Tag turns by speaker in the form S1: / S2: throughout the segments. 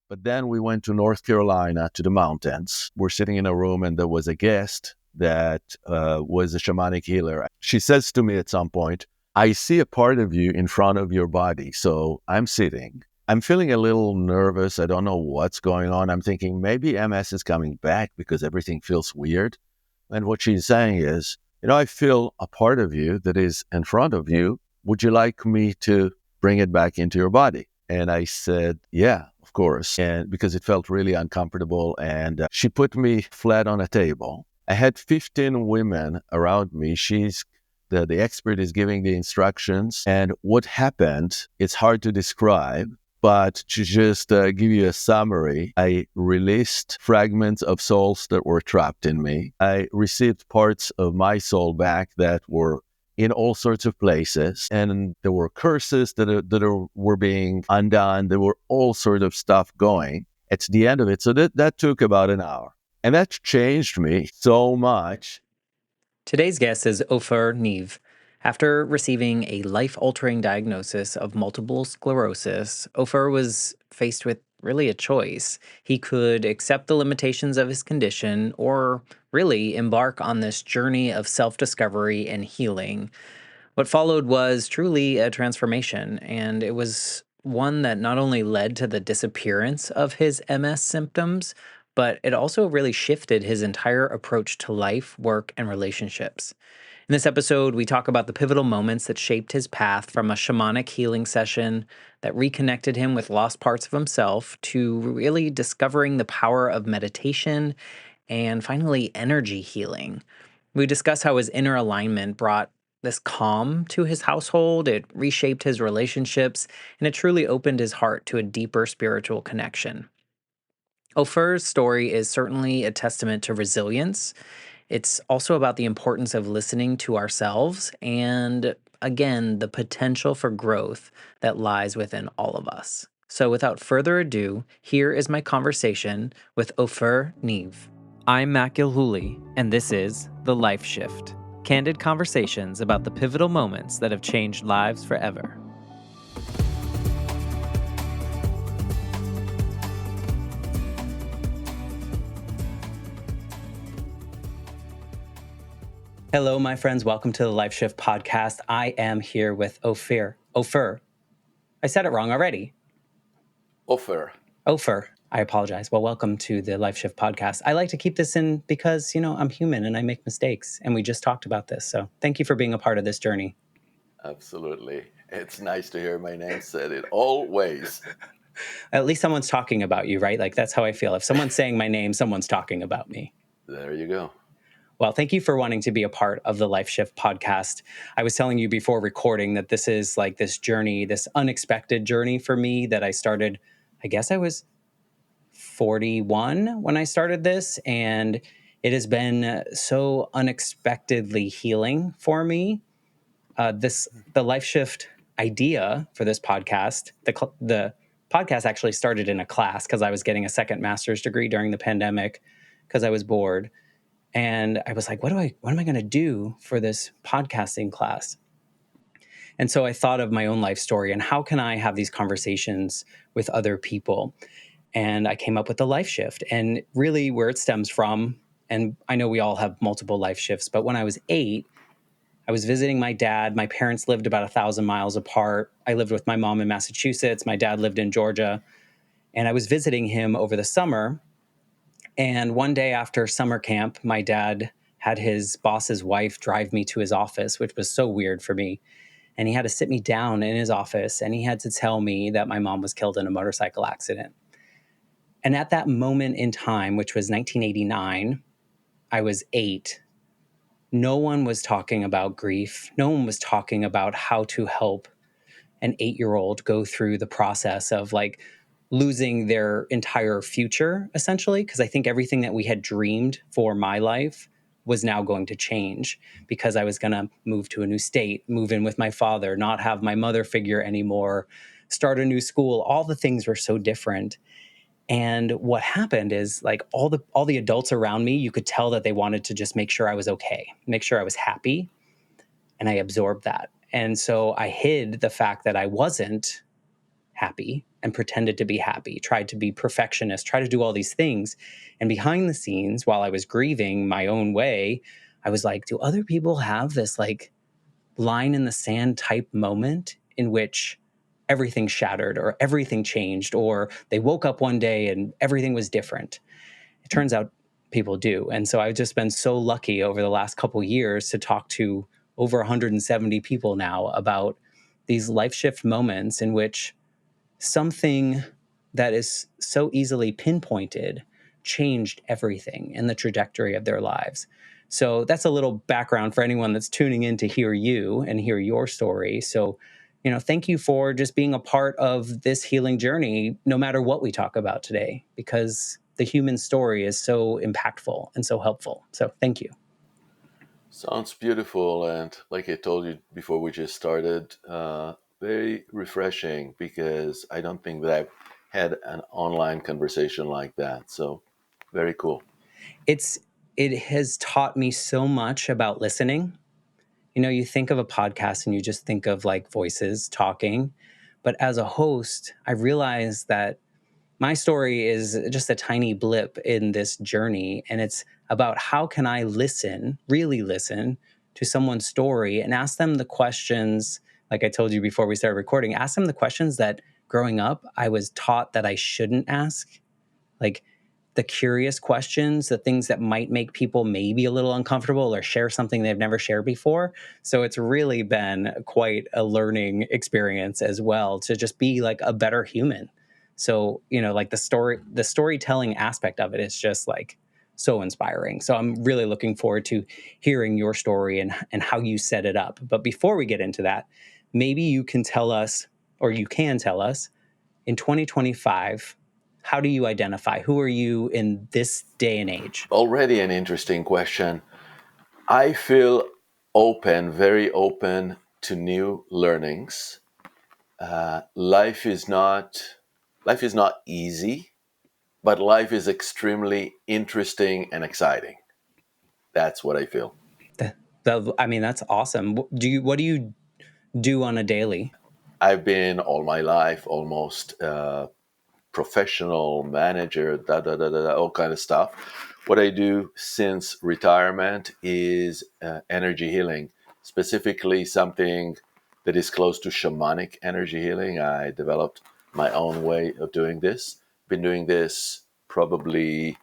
S1: But then we went to North Carolina to the mountains. We're sitting in a room and there was a guest that was a shamanic healer. She says to me at some point, I see a part of you in front of your body. So I'm sitting. I'm feeling a little nervous. I don't know what's going on. I'm thinking maybe MS is coming back because everything feels weird. And what she's saying is, I feel a part of you that is in front of you. Would you like me to bring it back into your body? And I said, yeah, of course. And because it felt really uncomfortable. And she put me flat on a table. I had 15 women around me. The expert is giving the instructions. And what happened, it's hard to describe. But to just give you a summary, I released fragments of souls that were trapped in me. I received parts of my soul back that were in all sorts of places. And there were curses that were being undone. There were all sorts of stuff going at the end of it. So that took about an hour. And that changed me so much.
S2: Today's guest is Ofer Niv. After receiving a life-altering diagnosis of multiple sclerosis, Ofer was faced with really a choice. He could accept the limitations of his condition or really embark on this journey of self-discovery and healing. What followed was truly a transformation, and it was one that not only led to the disappearance of his MS symptoms, but it also really shifted his entire approach to life, work, and relationships. In this episode, we talk about the pivotal moments that shaped his path from a shamanic healing session that reconnected him with lost parts of himself to really discovering the power of meditation and finally energy healing. We discuss how his inner alignment brought this calm to his household, it reshaped his relationships, and it truly opened his heart to a deeper spiritual connection. Ofer's story is certainly a testament to resilience. It's also about the importance of listening to ourselves and, again, the potential for growth that lies within all of us. So, without further ado, here is my conversation with Ofer Niv. I'm Matt Gilhooly, and this is The Life Shift. Candid conversations about the pivotal moments that have changed lives forever. Hello, my friends. Welcome to the Life Shift podcast. I am here with Ofer. Ofer. I said it wrong already.
S1: Ofer.
S2: I apologize. Well, welcome to the Life Shift podcast. I like to keep this in because, I'm human and I make mistakes. And we just talked about this. So thank you for being a part of this journey.
S1: Absolutely. It's nice to hear my name said it always.
S2: At least someone's talking about you, right? Like, that's how I feel. If someone's saying my name, someone's talking about me.
S1: There you go.
S2: Well, thank you for wanting to be a part of the Life Shift podcast. I was telling you before recording that this is like this journey, this unexpected journey for me that I started, I guess I was 41 when I started this, and it has been so unexpectedly healing for me. The Life Shift idea for this podcast, the podcast actually started in a class because I was getting a second master's degree during the pandemic because I was bored. And I was like, what am I going to do for this podcasting class? And so I thought of my own life story and how can I have these conversations with other people? And I came up with the Life Shift, and really where it stems from. And I know we all have multiple life shifts, but when I was 8, I was visiting my dad. My parents lived about 1,000 miles apart. I lived with my mom in Massachusetts. My dad lived in Georgia. And I was visiting him over the summer. And one day after summer camp, my dad had his boss's wife drive me to his office, which was so weird for me. And he had to sit me down in his office, and he had to tell me that my mom was killed in a motorcycle accident. And at that moment in time, which was 1989, I was 8. No one was talking about grief. No one was talking about how to help an 8-year-old go through the process of like losing their entire future, essentially, because I think everything that we had dreamed for my life was now going to change because I was going to move to a new state, move in with my father, not have my mother figure anymore, start a new school. All the things were so different. And what happened is like all the adults around me, you could tell that they wanted to just make sure I was okay, make sure I was happy. And I absorbed that. And so I hid the fact that I wasn't happy and pretended to be happy, tried to be perfectionist, tried to do all these things. And behind the scenes, while I was grieving my own way, I was like, do other people have this like line in the sand type moment in which everything shattered or everything changed, or they woke up one day and everything was different? It turns out people do. And so I've just been so lucky over the last couple years to talk to over 170 people now about these life shift moments in which something that is so easily pinpointed changed everything in the trajectory of their lives. So that's a little background for anyone that's tuning in to hear you and hear your story. So, thank you for just being a part of this healing journey, no matter what we talk about today, because the human story is so impactful and so helpful. So, thank you.
S1: Sounds beautiful. And like I told you before we just started, very refreshing because I don't think that I've had an online conversation like that. So very cool.
S2: It has taught me so much about listening. You think of a podcast and you just think of like voices talking. But as a host, I realized that my story is just a tiny blip in this journey. And it's about how can I listen, really listen to someone's story and ask them the questions, like I told you before we started recording, ask them the questions that growing up I was taught that I shouldn't ask. Like, the curious questions, the things that might make people maybe a little uncomfortable or share something they've never shared before. So it's really been quite a learning experience as well to just be like a better human. So, like the storytelling aspect of it is just like so inspiring. So I'm really looking forward to hearing your story and how you set it up. But before we get into that, maybe you can tell us, or you can tell us, in 2025, how do you identify? Who are you in this day and age?
S1: Already an interesting question. I feel open, very open to new learnings. Life is not easy, but life is extremely interesting and exciting. That's what I feel.
S2: I mean, that's awesome. What do you do on a daily?
S1: I've been all my life almost professional manager, all kind of stuff. What I do since retirement is energy healing, specifically something that is close to shamanic energy healing. I developed my own way of doing this. Been doing this probably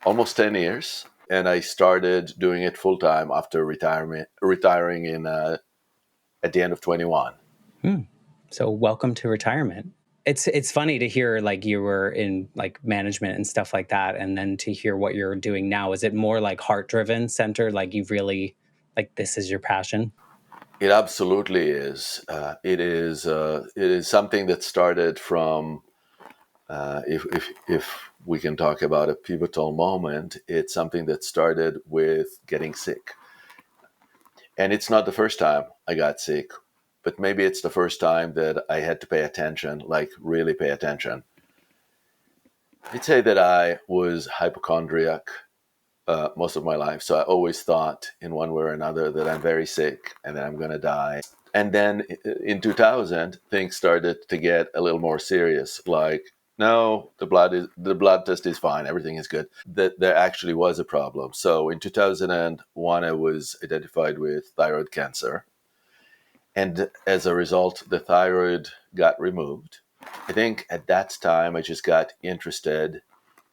S1: almost 10 years, and I started doing it full time after retiring in at the end of 21.
S2: Hmm. So welcome to retirement. It's funny to hear like you were in like management and stuff like that, and then to hear what you're doing now. Is it more like heart driven, centered? Like you've really like this is your passion?
S1: It absolutely is. It is something that started from, if we can talk about a pivotal moment, it's something that started with getting sick. And it's not the first time I got sick, but maybe it's the first time that I had to pay attention, like really pay attention. I'd say that I was hypochondriac most of my life. So I always thought in one way or another that I'm very sick and that I'm going to die. And then in 2000, things started to get a little more serious. Like, no, the blood test is fine, everything is good. That there actually was a problem. So in 2001, I was identified with thyroid cancer, and as a result, the thyroid got removed. I think at that time, I just got interested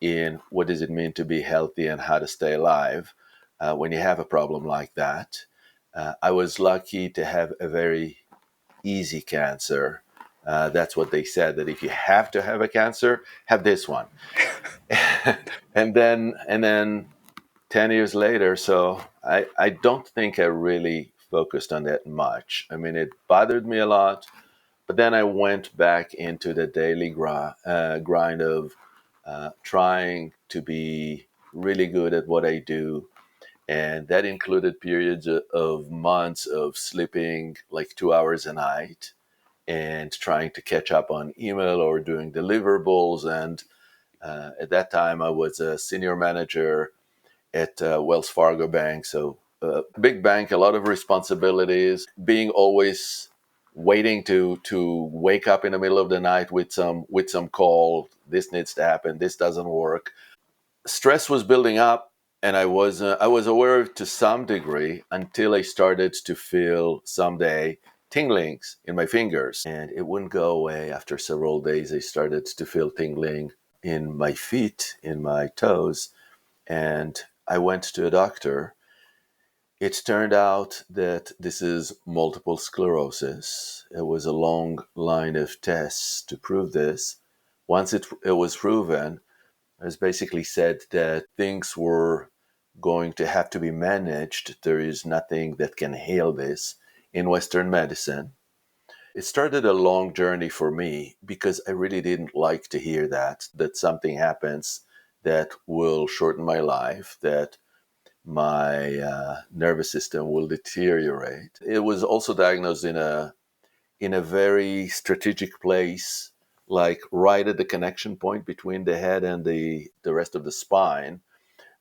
S1: in what does it mean to be healthy and how to stay alive when you have a problem like that. I was lucky to have a very easy cancer. That's what they said, that if you have to have a cancer, have this one. and then 10 years later, so I don't think I really focused on that much. I mean, it bothered me a lot, but then I went back into the daily grind of trying to be really good at what I do. And that included periods of months of sleeping like 2 hours a night and trying to catch up on email or doing deliverables. And at that time, I was a senior manager at Wells Fargo Bank. So, big bank, a lot of responsibilities, being always waiting to wake up in the middle of the night with some call. This needs to happen. This doesn't work. Stress was building up, and I was aware of it to some degree until I started to feel someday tinglings in my fingers, and it wouldn't go away. After several days, I started to feel tingling in my feet, in my toes, and I went to a doctor. It turned out that this is multiple sclerosis. It was a long line of tests to prove this. Once it was proven, it was basically said that things were going to have to be managed. There is nothing that can heal this in Western medicine. It started a long journey for me because I really didn't like to hear that something happens that will shorten my life, that my nervous system will deteriorate. It was also diagnosed in a very strategic place, like right at the connection point between the head and the rest of the spine.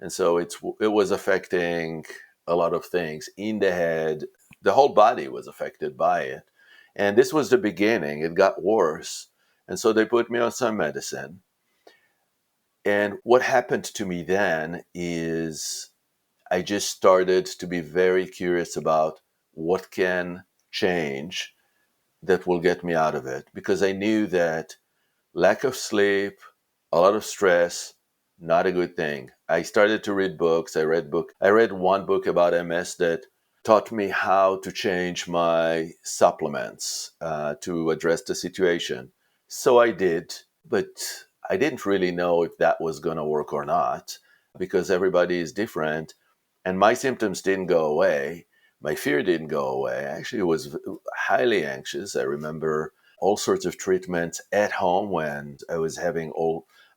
S1: And so it was affecting a lot of things in the head. The whole body was affected by it. And this was the beginning. It got worse. And so they put me on some medicine. And what happened to me then is I just started to be very curious about what can change that will get me out of it, because I knew that lack of sleep, a lot of stress, not a good thing. I started to read books. I read one book about MS that taught me how to change my supplements to address the situation. So I did, but I didn't really know if that was going to work or not, because everybody is different. And my symptoms didn't go away. My fear didn't go away. I actually was highly anxious. I remember all sorts of treatments at home when I was having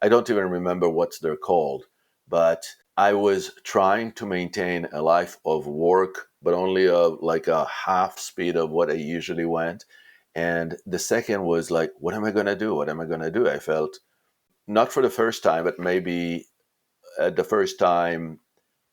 S1: I don't even remember what they're called, but I was trying to maintain a life of work, but only like a half speed of what I usually went. And the second was like, what am I going to do? What am I going to do? I felt not for the first time, but maybe the first time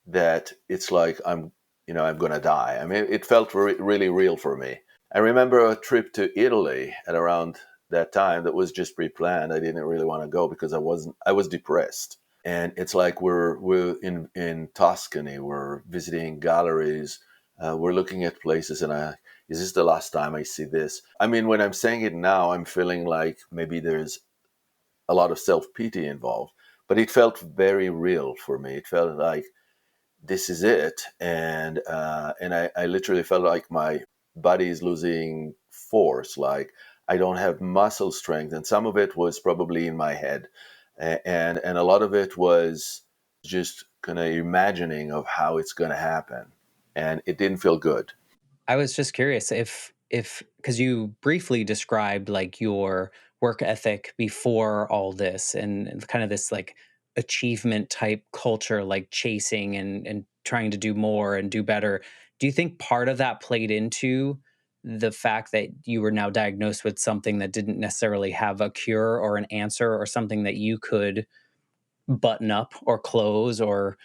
S1: that it's like I'm going to die. I mean, it felt really real for me. I remember a trip to Italy at around that time that was just pre-planned. I didn't really want to go because I was depressed. And it's like we're in Tuscany. We're visiting galleries. We're looking at places, and is this the last time I see this? I mean, when I'm saying it now, I'm feeling like maybe there's a lot of self-pity involved, but it felt very real for me. It felt like this is it, and I literally felt like my body is losing force, like I don't have muscle strength, and some of it was probably in my head, and a lot of it was just kind of imagining of how it's going to happen, and it didn't feel good.
S2: I was just curious if because you briefly described like your work ethic before all this and kind of this like achievement type culture, like chasing and trying to do more and do better. Do you think part of that played into the fact that you were now diagnosed with something that didn't necessarily have a cure or an answer or something that you could button up or close or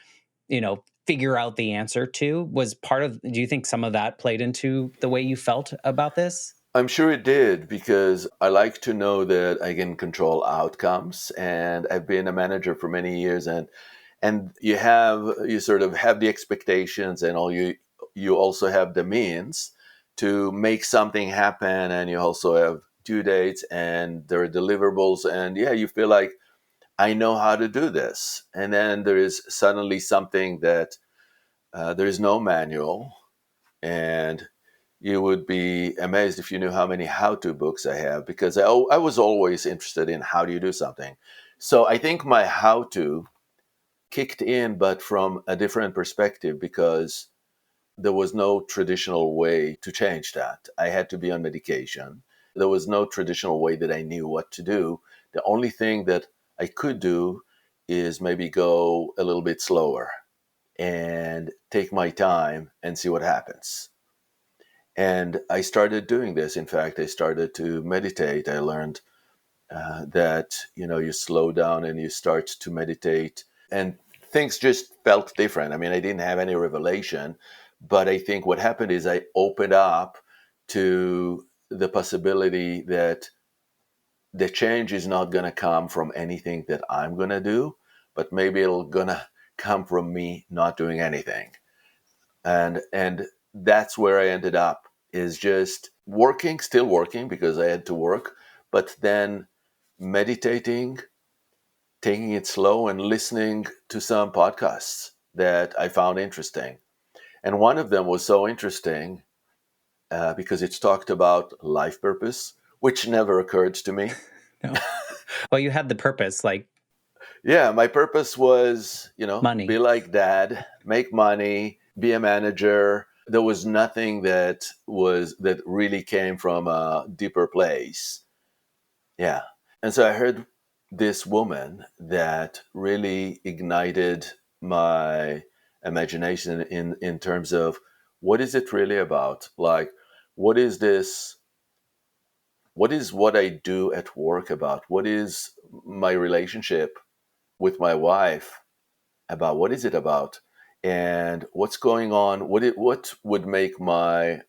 S2: figure out the answer to? Was part of Do you think some of that played into the way you felt about this?
S1: I'm sure it did, because I like to know that I can control outcomes, and I've been a manager for many years, and you sort of have the expectations, and you also have the means to make something happen, and you also have due dates, and there are deliverables, and yeah, you feel like I know how to do this, and then there is suddenly something that there is no manual, and you would be amazed if you knew how many how-to books I have, because I was always interested in how do you do something. So I think my how-to kicked in, but from a different perspective, because there was no traditional way to change that. I had to be on medication. There was no traditional way that I knew what to do. The only thing that I could do is maybe go a little bit slower and take my time and see what happens. And I started doing this. In fact, I started to meditate. I learned that you slow down and you start to meditate, and things just felt different. I mean, I didn't have any revelation, but I think what happened is I opened up to the possibility that the change is not going to come from anything that I'm going to do, but maybe it'll going to come from me not doing anything. And that's where I ended up, is just working, still working because I had to work, but then meditating, taking it slow, and listening to some podcasts that I found interesting. And one of them was so interesting because it's talked about life purpose, which never occurred to me.
S2: No. Well, you had the purpose, like
S1: Yeah, my purpose was, be
S2: money.
S1: like dad, make money, be a manager. There was nothing that really came from a deeper place. Yeah. And so I heard this woman that really ignited my imagination in terms of what is it really about? Like, what is this? What is what I do at work about? What is my relationship with my wife about? What is it about? And what's going on? What would make my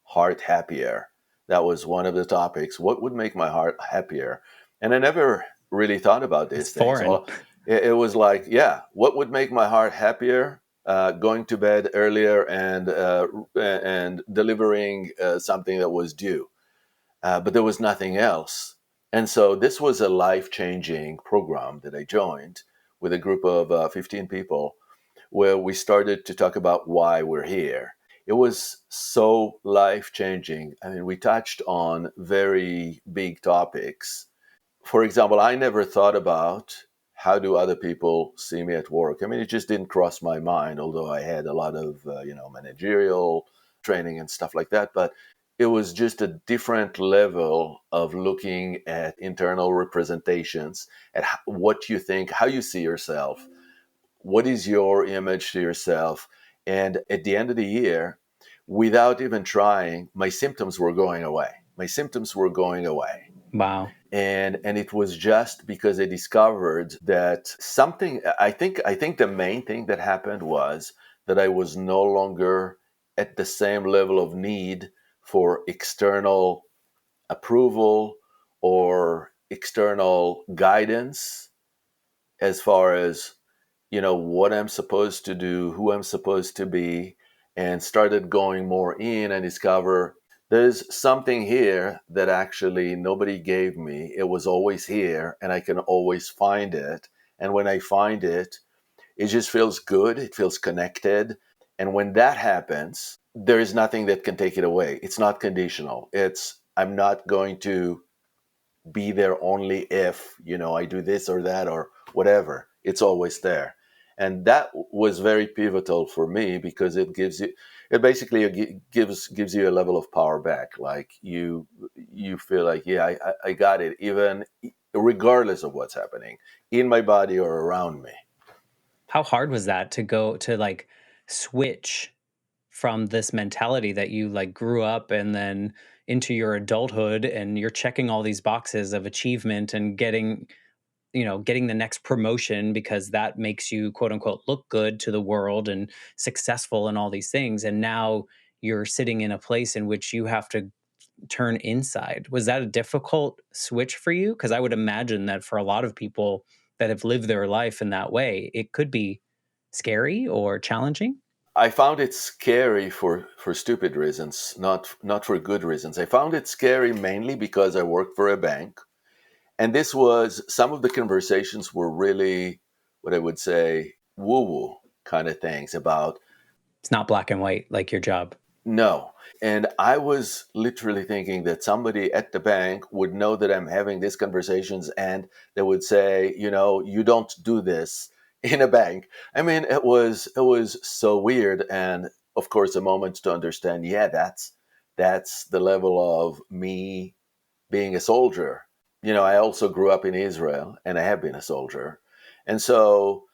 S1: heart happier? That was one of the topics. What would make my heart happier? And I never really thought about
S2: It's
S1: these things.
S2: foreign.
S1: Well, it was like, yeah, what would make my heart happier? Going to bed earlier and delivering something that was due. But there was nothing else. And so this was a life-changing program that I joined with a group of 15 people, where we started to talk about why we're here. It was so life-changing. I mean, we touched on very big topics. For example, I never thought about how do other people see me at work. I mean, it just didn't cross my mind, although I had a lot of, managerial training and stuff like that. But it was just a different level of looking at internal representations, at what you think, how you see yourself, what is your image to yourself. And at the end of the year, without even trying, my symptoms were going away. My symptoms were going away.
S2: Wow.
S1: And it was just because I discovered that something. I think the main thing that happened was that I was no longer at the same level of need for external approval or external guidance, as far as what I'm supposed to do, who I'm supposed to be, and started going more in and discover there's something here that actually nobody gave me. It was always here and I can always find it. And when I find it, it just feels good. It feels connected. And when that happens, there is nothing that can take it away. It's not conditional. I'm not going to be there only if I do this or that or whatever. It's always there. And that was very pivotal for me, because it basically gives you a level of power back. Like you feel like, yeah, I got it, even regardless of what's happening in my body or around me.
S2: How hard was that to go to like switch from this mentality that you like grew up and then into your adulthood and you're checking all these boxes of achievement and getting the next promotion because that makes you quote unquote look good to the world and successful and all these things, and now you're sitting in a place in which you have to turn inside. Was that a difficult switch for you? Because I would imagine that for a lot of people that have lived their life in that way, it could be scary or challenging.
S1: I found it scary for stupid reasons, not for good reasons. I found it scary mainly because I worked for a bank. And some of the conversations were really what I would say woo woo kind of things about
S2: It's not black and white like your job.
S1: no. And I was literally thinking that somebody at the bank would know that I'm having these conversations and they would say, you don't do this in a bank. I mean, it was so weird. And of course, a moment to understand, yeah, that's the level of me being a soldier. I also grew up in Israel and I have been a soldier. And so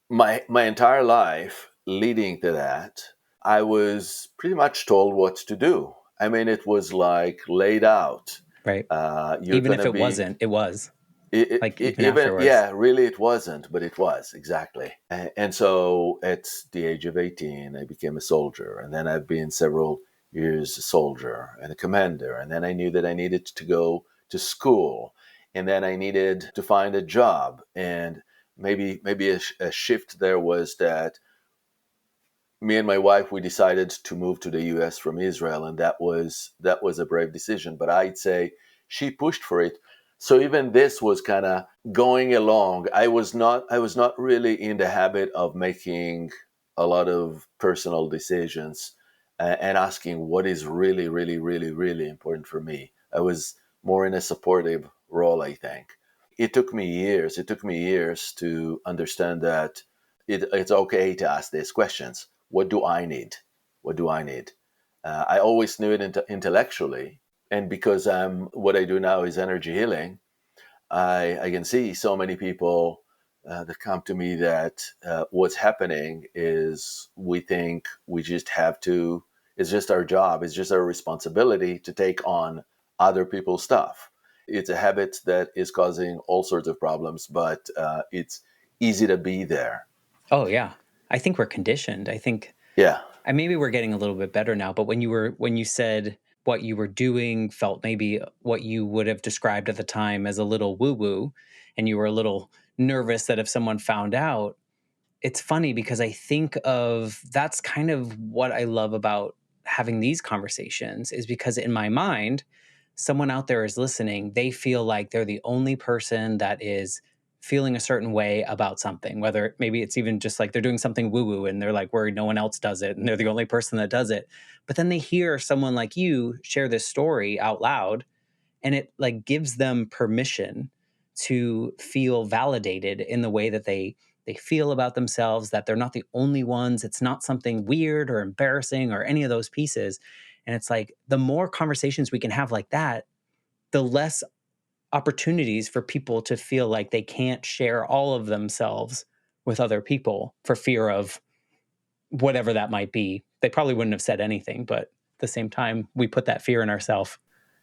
S1: my entire life leading to that, I was pretty much told what to do. I mean, it was like laid out.
S2: Right.
S1: You're
S2: Even
S1: going
S2: if
S1: to
S2: it
S1: be,
S2: wasn't, it was like even
S1: even,
S2: afterwards.
S1: yeah, really it wasn't, but it was exactly. And so at the age of 18, I became a soldier. And then I've been several years a soldier and a commander. And then I knew that I needed to go to school. And then I needed to find a job. And maybe a shift there was that me and my wife, we decided to move to the US from Israel, and that was a brave decision. But I'd say she pushed for it. So even this was kind of going along. I was not really in the habit of making a lot of personal decisions and asking what is really, really, really, really important for me. I was more in a supportive role, I think. It took me years. It took me years to understand that it's okay to ask these questions. What do I need? What do I need? I always knew it intellectually, and because what I do now is energy healing, I can see so many people that come to me that what's happening is we think we just have to. It's just our job. It's just our responsibility to take on other people's stuff. It's a habit that is causing all sorts of problems, but it's easy to be there.
S2: Oh yeah. I think we're conditioned. I think
S1: Yeah.
S2: and maybe we're getting a little bit better now, but when you said what you were doing felt maybe what you would have described at the time as a little woo-woo, and you were a little nervous that if someone found out, it's funny because I think of that's kind of what I love about having these conversations is because in my mind, someone out there is listening, they feel like they're the only person that is feeling a certain way about something, whether maybe it's even just like they're doing something woo woo and they're like worried no one else does it and they're the only person that does it. But then they hear someone like you share this story out loud and it like gives them permission to feel validated in the way that they feel about themselves, that they're not the only ones, it's not something weird or embarrassing or any of those pieces. And it's like the more conversations we can have like that, the less opportunities for people to feel like they can't share all of themselves with other people for fear of whatever that might be. They probably wouldn't have said anything, but at the same time we put that fear in ourselves.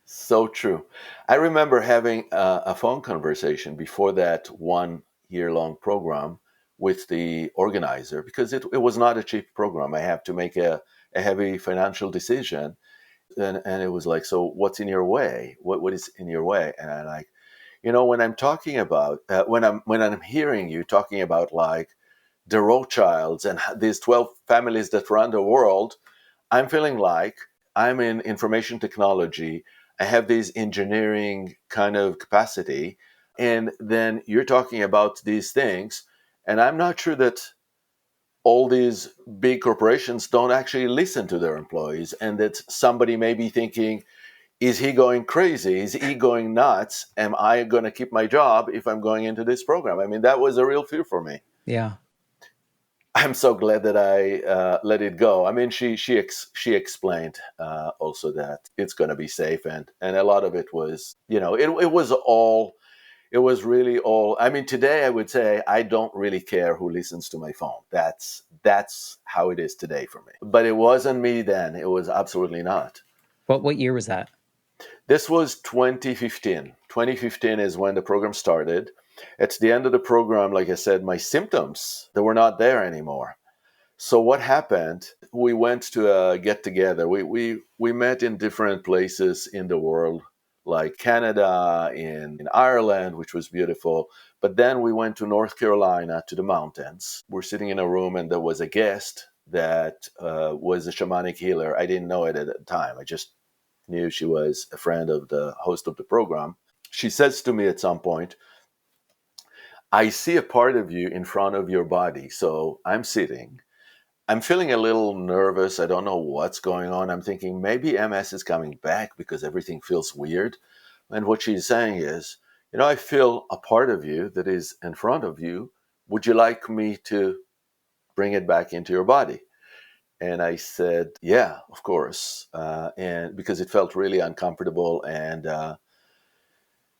S1: So true. I remember having a phone conversation before that 1 year long program with the organizer because it was not a cheap program. I have to make a heavy financial decision. And it was like, so what's in your way? What is in your way? And I like, when I'm talking about, when I'm hearing you talking about like the Rothschilds and these 12 families that run the world, I'm feeling like I'm in information technology. I have this engineering kind of capacity. And then you're talking about these things. And I'm not sure that all these big corporations don't actually listen to their employees. And that somebody may be thinking, is he going crazy? Is he going nuts? Am I going to keep my job if I'm going into this program? I mean, that was a real fear for me.
S2: Yeah.
S1: I'm so glad that I let it go. I mean, she explained also that it's going to be safe, and a lot of it was, it was really all. I mean, today I would say I don't really care who listens to my phone. That's how it is today for me. But it wasn't me then. It was absolutely not.
S2: What year was that?
S1: This was 2015. 2015 is when the program started. At the end of the program, like I said, my symptoms, they were not there anymore. So what happened? We went to a get together. We met in different places in the world, like Canada, in Ireland, which was beautiful. But then we went to North Carolina to the mountains. We're sitting in a room, and there was a guest that was a shamanic healer. I didn't know it at the time. I just knew she was a friend of the host of the program. She says to me at some point, I see a part of you in front of your body. So I'm sitting. I'm feeling a little nervous. I don't know what's going on. I'm thinking maybe MS is coming back because everything feels weird. And what she's saying is, I feel a part of you that is in front of you. Would you like me to bring it back into your body? And I said, yeah, of course. And because it felt really uncomfortable. And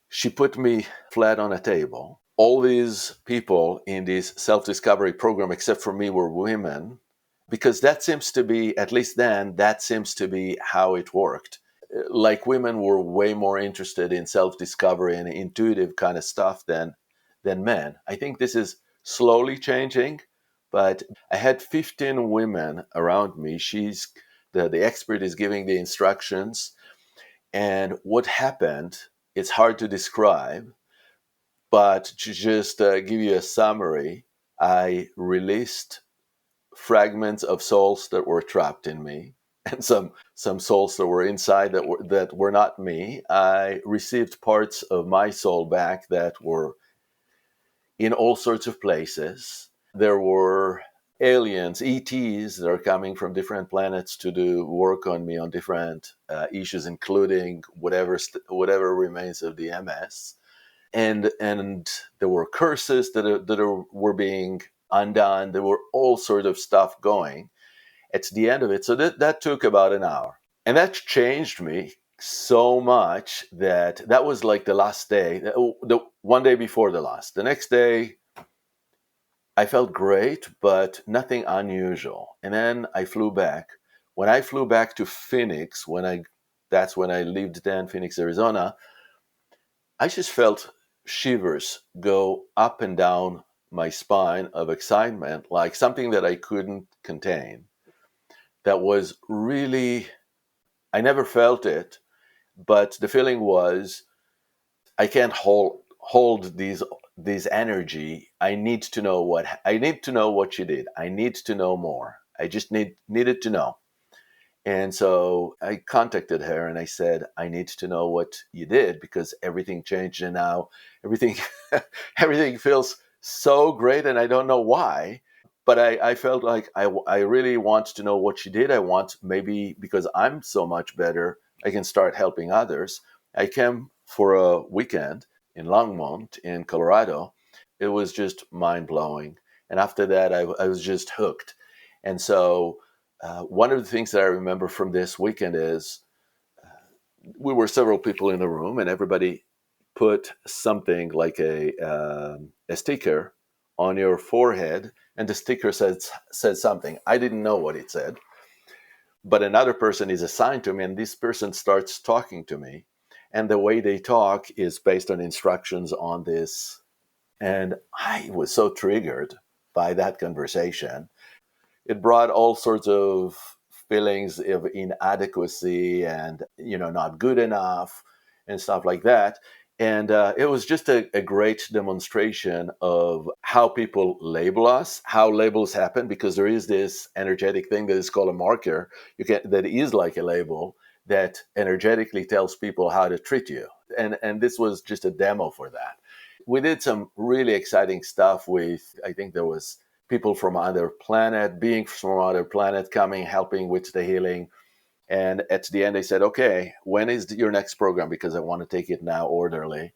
S1: she put me flat on a table. All these people in this self-discovery program, except for me, were women, because that seems to be, at least then, that seems to be how it worked. Like women were way more interested in self-discovery and intuitive kind of stuff than men. I think this is slowly changing, but I had 15 women around me. She's The expert is giving the instructions. And what happened, it's hard to describe, but to just give you a summary, I released fragments of souls that were trapped in me, and some souls that were inside that were not me. I received parts of my soul back that were in all sorts of places. There were aliens, ETs, that are coming from different planets to do work on me on different issues, including whatever remains of the MS. And there were curses were being undone. There were all sorts of stuff going at the end of it. So that took about an hour, and that changed me so much that was like the last day, the one day before the last. The next day, I felt great, but nothing unusual. And then I flew back. When I flew back to Phoenix, that's when I lived then, Phoenix, Arizona, I just felt shivers go up and down my spine of excitement, like something that I couldn't contain. That was really, I never felt it, but the feeling was I can't hold these energy. I need to know what you did. I need to know more. I just needed to know. And so I contacted her and I said, I need to know what you did, because everything changed, and now everything everything feels so great, and I don't know why. But I felt like I really want to know what you did. I want, maybe because I'm so much better, I can start helping others. I came for a weekend in Longmont in Colorado. It was just mind blowing. And after that, I was just hooked. And so one of the things that I remember from this weekend is we were several people in the room, and everybody put something like a sticker on your forehead, and the sticker said something. I didn't know what it said, but another person is assigned to me, and this person starts talking to me, and the way they talk is based on instructions on this. And I was so triggered by that conversation. It brought all sorts of feelings of inadequacy and not good enough and stuff like that. And it was just a great demonstration of how people label us, how labels happen, because there is this energetic thing that is called a marker. That is like a label that energetically tells people how to treat you. And this was just a demo for that. We did some really exciting stuff with, I think there was people from other planet, beings from other planet coming, helping with the healing. And at the end, they said, okay, when is your next program? Because I want to take it now orderly.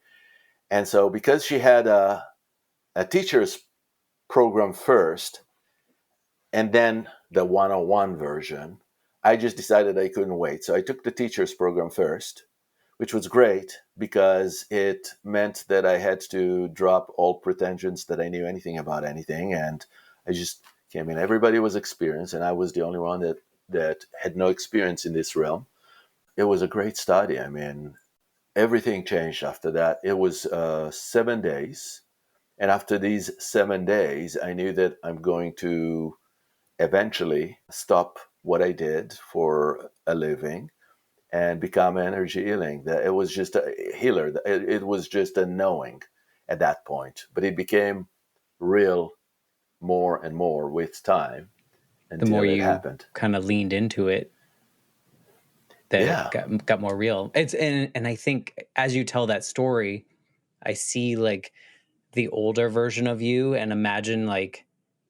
S1: And so because she had a teacher's program first, and then the 101 version, I just decided I couldn't wait. So I took the teacher's program first, which was great because it meant that I had to drop all pretensions that I knew anything about anything. And I just came in. Everybody was experienced, and I was the only one that had no experience in this realm. It was a great study. I mean, everything changed after that. It was 7 days. And after these 7 days, I knew that I'm going to eventually stop what I did for a living and become energy healing. That it was just a healer. It was just a knowing at that point, but it became real more and more with time
S2: The more
S1: until it
S2: you
S1: happened.
S2: kind of leaned into it, that it
S1: Yeah,
S2: got more real. And I think as you tell that story, I see like the older version of you, and imagine like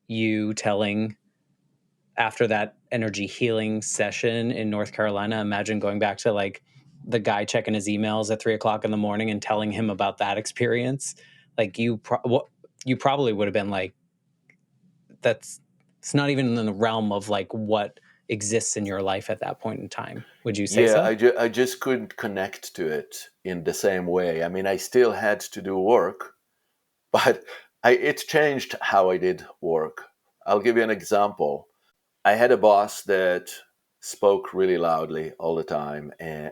S2: you telling, after that energy healing session in North Carolina, imagine going back to like the guy checking his emails at 3 o'clock in the morning and telling him about that experience. Like you probably would have been like, that's, it's not even in the realm of like what exists in your life at that point in time. Would you say
S1: yeah.
S2: so?
S1: I just couldn't connect to it in the same way. I mean, I still had to do work, but it changed how I did work. I'll give you an example. I had a boss that spoke really loudly all the time, and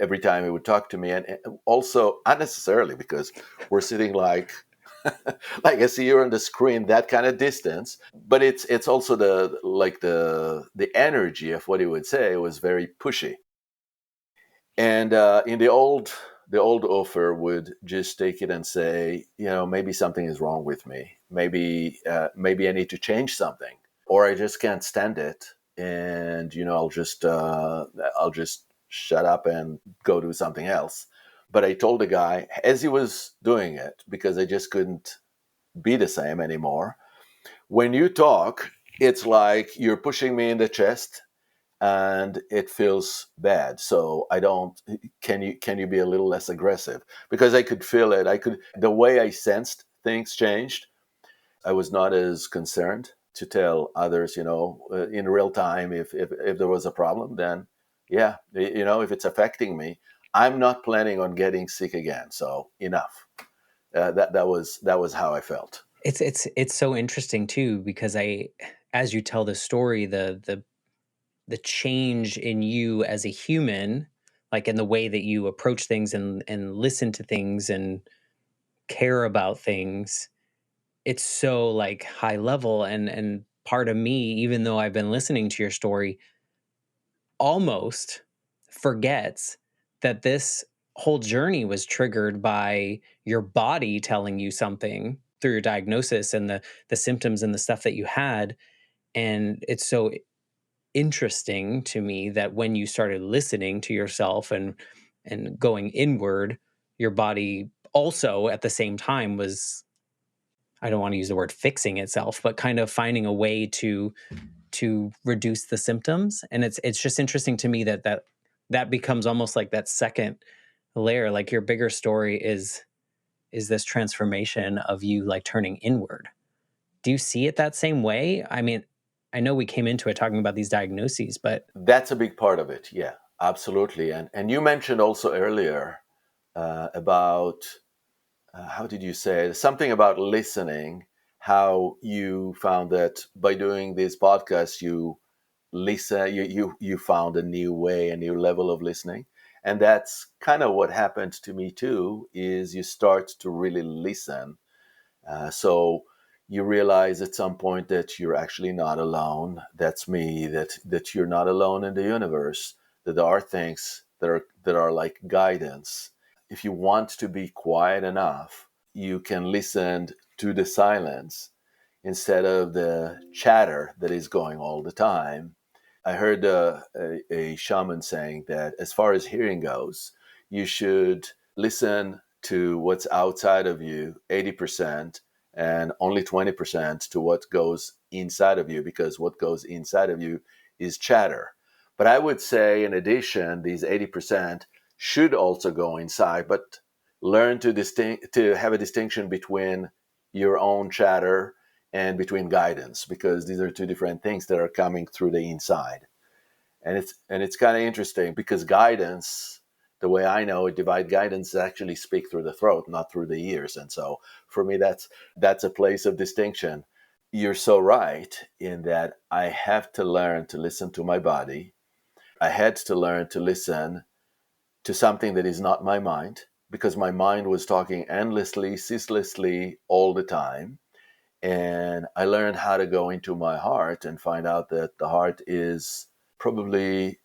S1: every time he would talk to me, and also unnecessarily, because we're sitting like like I see you on the screen, that kind of distance. But it's also the energy of what he would say was very pushy. And in the old Ofer would just take it and say, maybe something is wrong with me. Maybe I need to change something, or I just can't stand it, and I'll just shut up and go do something else. But I told the guy as he was doing it, because I just couldn't be the same anymore. When you talk, it's like you're pushing me in the chest, and it feels bad. So I don't. Can you be a little less aggressive? Because I could feel it. The way I sensed things changed. I was not as concerned to tell others, in real time, if there was a problem. Then, yeah, if it's affecting me, I'm not planning on getting sick again. So enough. That was how I felt.
S2: It's so interesting too, because as you tell the story, the change in you as a human, like in the way that you approach things and listen to things and care about things, it's so like high level. And part of me, even though I've been listening to your story, almost forgets that this whole journey was triggered by your body telling you something through your diagnosis and the symptoms and the stuff that you had. And it's so interesting to me that when you started listening to yourself and going inward, your body also at the same time was, I don't want to use the word fixing itself, but kind of finding a way to reduce the symptoms. And it's just interesting to me that becomes almost like that second layer. Like your bigger story is this transformation of you like turning inward. Do you see it that same way? I mean, I know we came into it talking about these diagnoses, but
S1: That's a big part of it. Yeah, absolutely. And you mentioned also earlier about how did you say it? Something about listening, how you found that by doing this podcast you listen, you found a new way, a new level of listening. And that's kind of what happened to me too, is you start to really listen. So you realize at some point that you're actually not alone. That's me. That you're not alone in the universe. That there are things that are like guidance. If you want to be quiet enough, you can listen to the silence instead of the chatter that is going all the time. I heard a shaman saying that as far as hearing goes, you should listen to what's outside of you 80% and only 20% to what goes inside of you, because what goes inside of you is chatter. But I would say, in addition, these 80% should also go inside, but learn to have a distinction between your own chatter and between guidance, because these are two different things that are coming through the inside. And it's kind of interesting, because guidance, the way I know it, divine guidance actually speak through the throat, not through the ears. And so for me, that's a place of distinction. You're so right in that I have to learn to listen to my body. I had to learn to listen to something that is not my mind, because my mind was talking endlessly, ceaselessly, all the time. And I learned how to go into my heart and find out that the heart is probably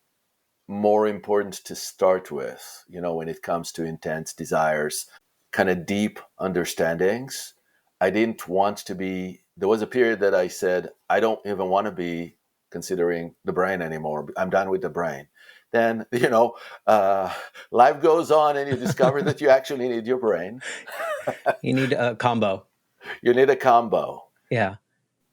S1: more important to start with, when it comes to intense desires, kind of deep understandings. I didn't want to be, there was a period that I said, I don't even want to be considering the brain anymore. I'm done with the brain. Then, life goes on and you discover that you actually need your brain.
S2: you need a combo.
S1: You need a combo.
S2: Yeah.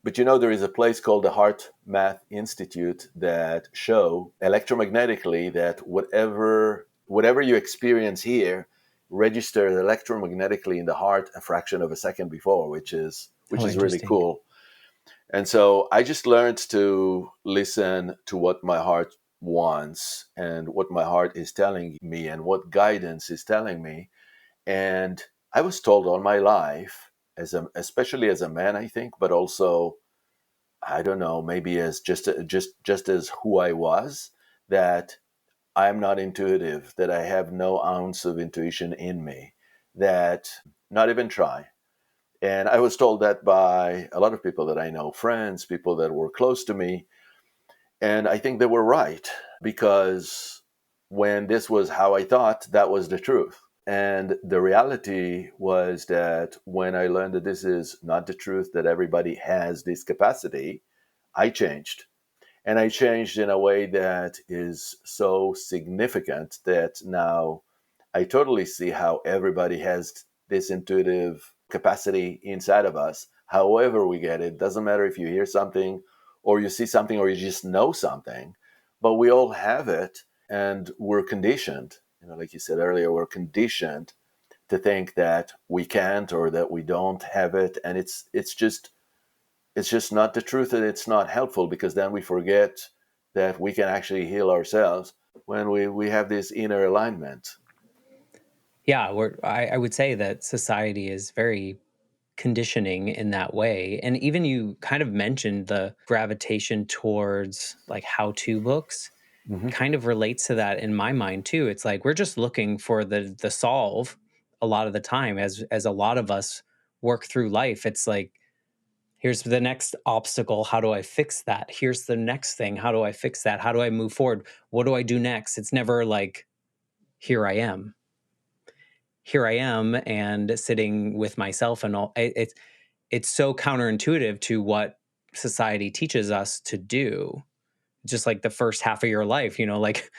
S1: But there is a place called the Heart Math Institute that show electromagnetically that whatever you experience here registered electromagnetically in the heart a fraction of a second before, which is
S2: Oh,
S1: really
S2: interesting.
S1: cool. And so I just learned to listen to what my heart wants and what my heart is telling me and what guidance is telling me. And I was told all my life, especially as a man, I think, but also, I don't know, maybe as just as who I was, that I'm not intuitive, that I have no ounce of intuition in me, that not even try. And I was told that by a lot of people that I know, friends, people that were close to me. And I think they were right, because when this was how I thought, that was the truth. And the reality was that when I learned that this is not the truth, that everybody has this capacity, I changed. And I changed in a way that is so significant that now I totally see how everybody has this intuitive capacity inside of us. However, we get it, doesn't matter if you hear something or you see something or you just know something, but we all have it, and we're conditioned. Like you said earlier, we're conditioned to think that we can't or that we don't have it, and it's just not the truth, and it's not helpful, because then we forget that we can actually heal ourselves when we have this inner alignment.
S2: Yeah, I would say that society is very conditioning in that way. And even you kind of mentioned the gravitation towards like how-to books
S1: Hmm.
S2: kind of relates to that in my mind too. It's like we're just looking for the solve a lot of the time as a lot of us work through life. It's like here's the next obstacle, how do I fix that? Here's the next thing, how do I fix that? How do I move forward? What do I do next? It's never like here I am. Here I am and sitting with myself and all it's so counterintuitive to what society teaches us to do. Just like the first half of your life, like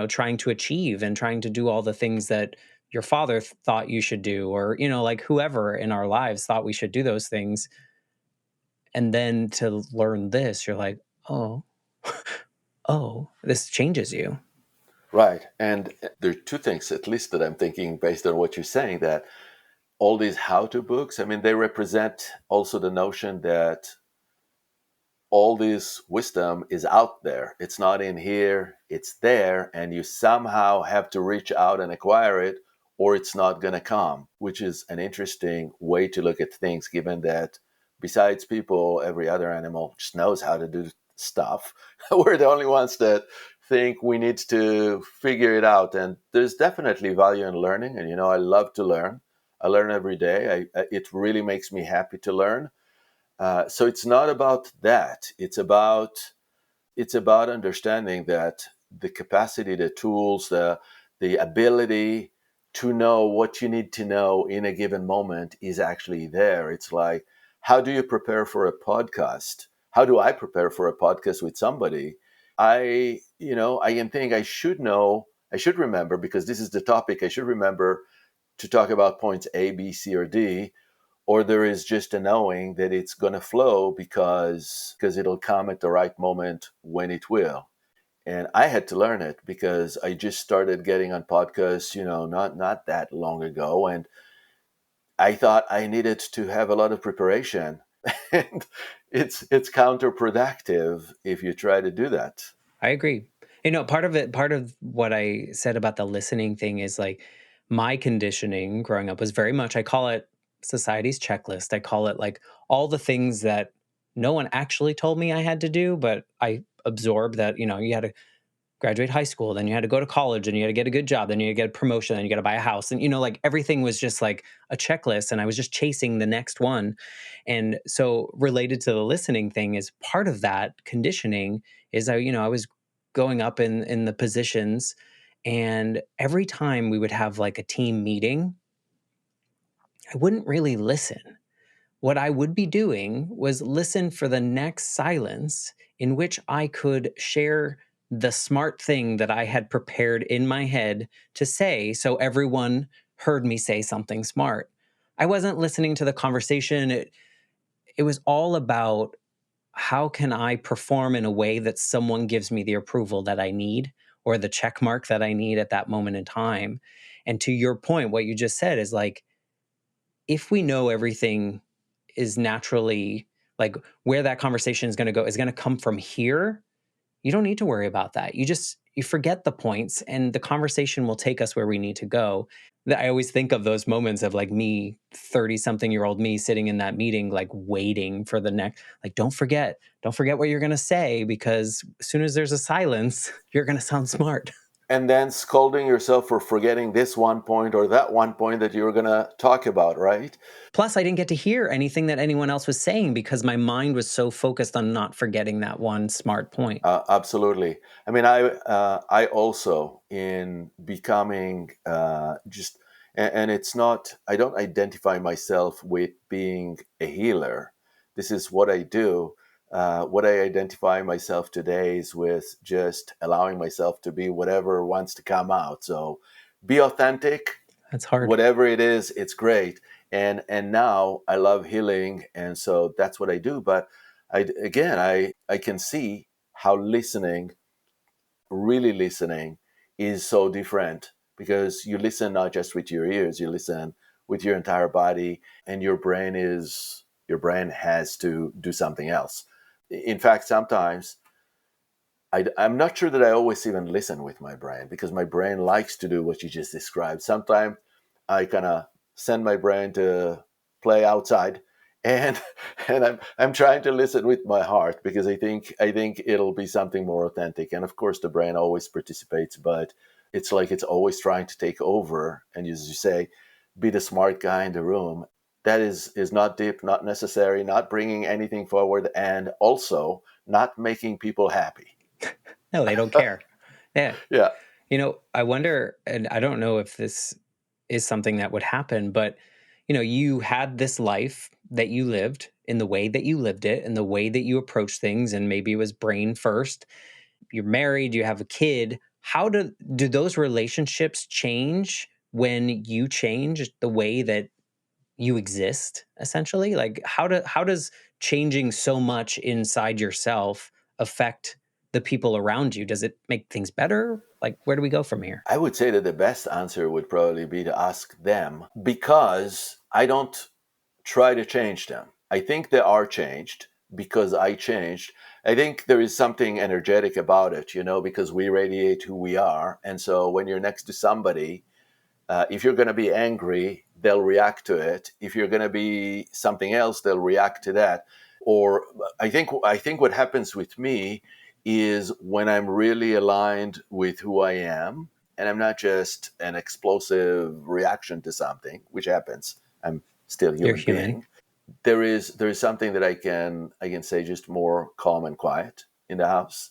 S2: trying to achieve and trying to do all the things that your father thought you should do, or like whoever in our lives thought we should do those things. And then to learn this, you're like, oh, oh, this changes you.
S1: Right. And there are two things, at least, that I'm thinking based on what you're saying, that all these how-to books, I mean, they represent also the notion that all this wisdom is out there. It's not in here, it's there, and you somehow have to reach out and acquire it, or it's not going to come, which is an interesting way to look at things, given that besides people, every other animal just knows how to do stuff. We're the only ones that think we need to figure it out. And there's definitely value in learning. And, I love to learn. I learn every day. It really makes me happy to learn. So it's not about that. It's about understanding that the capacity, the tools, the ability to know what you need to know in a given moment is actually there. It's like, how do you prepare for a podcast? How do I prepare for a podcast with somebody? I can think I should know, I should remember, because this is the topic. I should remember to talk about points A, B, C, or D, or there is just a knowing that it's going to flow because it'll come at the right moment when it will. And I had to learn it because I just started getting on podcasts, not that long ago, and I thought I needed to have a lot of preparation, and it's counterproductive if you try to do that.
S2: I agree. Part of what I said about the listening thing is like my conditioning growing up was very much, I call it society's checklist. I call it like all the things that no one actually told me I had to do, but I absorbed that, you had to graduate high school, then you had to go to college, and you had to get a good job, then you had to get a promotion, then you got to buy a house. And, like everything was just like a checklist. And I was just chasing the next one. And so related to the listening thing is part of that conditioning is I was going up in the positions, and every time we would have like a team meeting, I wouldn't really listen. What I would be doing was listen for the next silence in which I could share the smart thing that I had prepared in my head to say so everyone heard me say something smart. I wasn't listening to the conversation. It was all about how can I perform in a way that someone gives me the approval that I need or the check mark that I need at that moment in time. And to your point, what you just said is like, if we know everything is naturally like where that conversation is going to go is going to come from here, you don't need to worry about that. You forget the points and the conversation will take us where we need to go. I always think of those moments of like me, 30 something year old me sitting in that meeting, like waiting for the next, like, don't forget what you're going to say, because as soon as there's a silence, you're going to sound smart.
S1: And then scolding yourself for forgetting this one point or that one point that you were going to talk about, right?
S2: Plus, I didn't get to hear anything that anyone else was saying because my mind was so focused on not forgetting that one smart point.
S1: Absolutely. I mean, I also in becoming just, and it's not. I don't identify myself with being a healer. This is what I do. What I identify myself today is with just allowing myself to be whatever wants to come out. So, be authentic.
S2: That's hard.
S1: Whatever it is, it's great. And now I love healing, and so that's what I do. But I can see how listening, really listening, is so different, because you listen not just with your ears, you listen with your entire body, and your brain has to do something else. In fact, sometimes I'm not sure that I always even listen with my brain, because my brain likes to do what you just described. Sometimes I kind of send my brain to play outside, and I'm trying to listen with my heart, because I think it'll be something more authentic. And of course, the brain always participates, but it's like it's always trying to take over. And as you say, be the smart guy in the room. That is not deep, not necessary, not bringing anything forward, and also not making people happy.
S2: No, they don't care. Yeah.
S1: Yeah.
S2: I wonder, and I don't know if this is something that would happen, but you had this life that you lived in the way that you lived it and the way that you approach things, and maybe it was brain first. You're married, you have a kid. How do those relationships change when you change the way that you exist, essentially? Like how does changing so much inside yourself affect the people around you? Does it make things better? Like, where do we go from here?
S1: I would say that the best answer would probably be to ask them, because I don't try to change them. I think they are changed because I changed. I think there is something energetic about it, because we radiate who we are. And so when you're next to somebody, if you're going to be angry, they'll react to it. If you're going to be something else, they'll react to that. Or I think what happens with me is when I'm really aligned with who I am, and I'm not just an explosive reaction to something, which happens. I'm still a
S2: You're
S1: human
S2: human.
S1: being. There is something that I can say, just more calm and quiet in the house,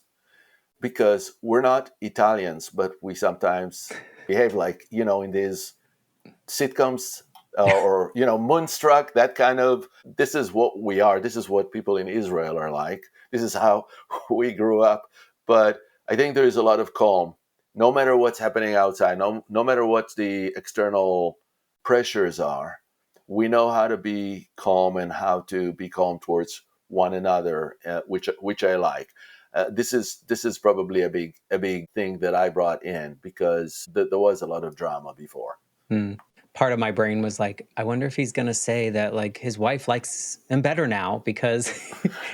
S1: because we're not Italians, but we sometimes behave like, in these sitcoms, or Moonstruck, that kind of, this is what we are. This is what people in Israel are like. This is how we grew up. But I think there is a lot of calm, no matter what's happening outside, no matter what the external pressures are. We know how to be calm, and how to be calm towards one another, which I like. This is probably a big thing that I brought in, because there was a lot of drama before.
S2: Hmm. Part of my brain was like, I wonder if he's going to say that like his wife likes him better now because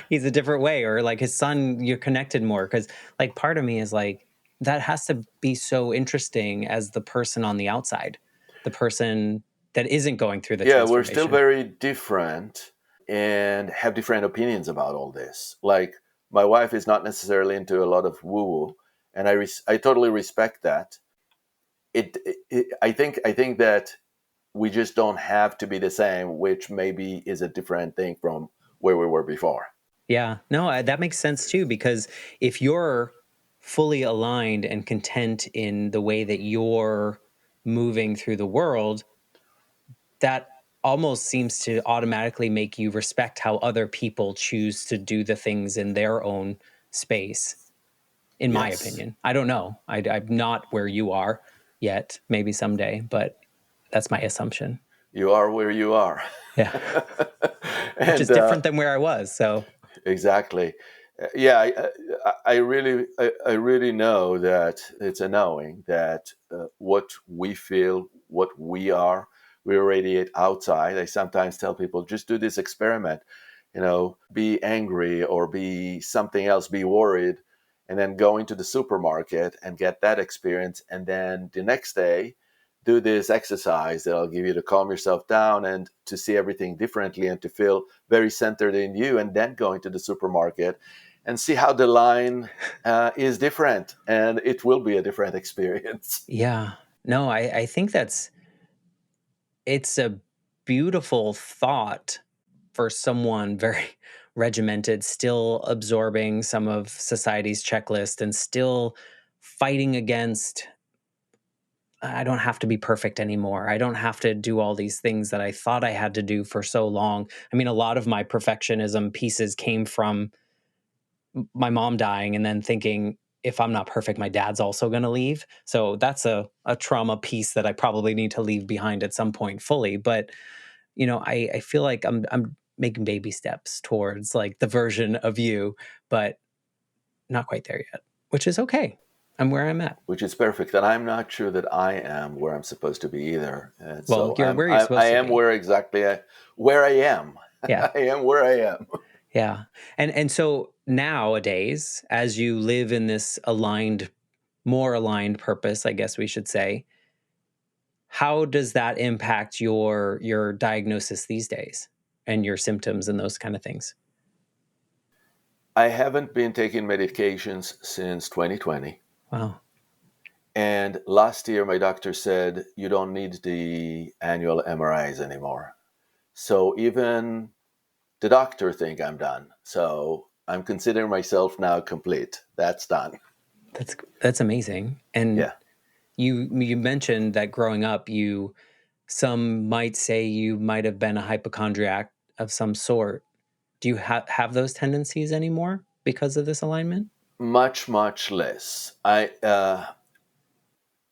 S2: he's a different way, or like his son, you're connected more. Cause like part of me is like, that has to be so interesting as the person on the outside, the person that isn't going through the
S1: Yeah, we're still
S2: transformation.
S1: very different and have different opinions about all this. Like, my wife is not necessarily into a lot of woo woo, and I totally respect that. I think that we just don't have to be the same, which maybe is a different thing from where we were before.
S2: Yeah, no, that makes sense too, because if you're fully aligned and content in the way that you're moving through the world, that almost seems to automatically make you respect how other people choose to do the things in their own space, in my
S1: Yes,
S2: opinion. I don't know. I'm not where you are yet, maybe someday, but that's my assumption.
S1: you are where you are.
S2: Yeah, which is
S1: And
S2: different than where I was. So,
S1: exactly. Yeah, I really know that it's a knowing that what we feel, what we are, we radiate outside. I sometimes tell people, just do this experiment, be angry or be something else, be worried, and then go into the supermarket and get that experience. And then the next day, do this exercise that'll give you to calm yourself down and to see everything differently and to feel very centered in you, and then go into the supermarket and see how the line is different, and it will be a different experience.
S2: Yeah. No, I think it's a beautiful thought for someone very regimented, still absorbing some of society's checklist and still fighting against, I don't have to be perfect anymore. I don't have to do all these things that I thought I had to do for so long. I mean, a lot of my perfectionism pieces came from my mom dying and then thinking, if I'm not perfect, my dad's also going to leave. So that's a trauma piece that I probably need to leave behind at some point fully. But, I feel like I'm making baby steps towards like the version of you, but not quite there yet, which is okay. I'm where I'm at.
S1: Which is perfect. And I'm not sure that I am where I'm supposed to be either. And
S2: Well,
S1: so
S2: you're where you're
S1: I
S2: supposed to
S1: am
S2: be.
S1: where exactly where I am.
S2: Yeah.
S1: I am where I am.
S2: Yeah. And so nowadays, as you live in this more aligned purpose, I guess we should say, how does that impact your diagnosis these days and your symptoms and those kind of things?
S1: I haven't been taking medications since 2020.
S2: Wow.
S1: And last year, my doctor said, you don't need the annual MRIs anymore. So even the doctor think I'm done. So I'm considering myself now complete. That's done.
S2: That's amazing. And
S1: Yeah.
S2: you mentioned that growing up, some might say you might have been a hypochondriac of some sort. Do you have those tendencies anymore because of this alignment?
S1: Much, much less. I'll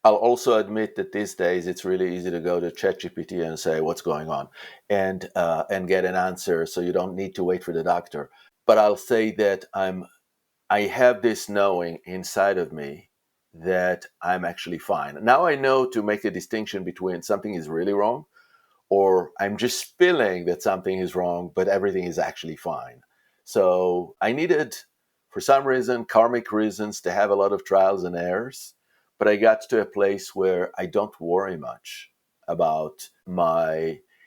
S1: also admit that these days it's really easy to go to ChatGPT and say what's going on, and get an answer, so you don't need to wait for the doctor. But I'll say that I have this knowing inside of me that I'm actually fine. Now I know to make a distinction between something is really wrong or I'm just feeling that something is wrong, but everything is actually fine. So I needed, for some reason, karmic reasons, to have a lot of trials and errors. But I got to a place where I don't worry much about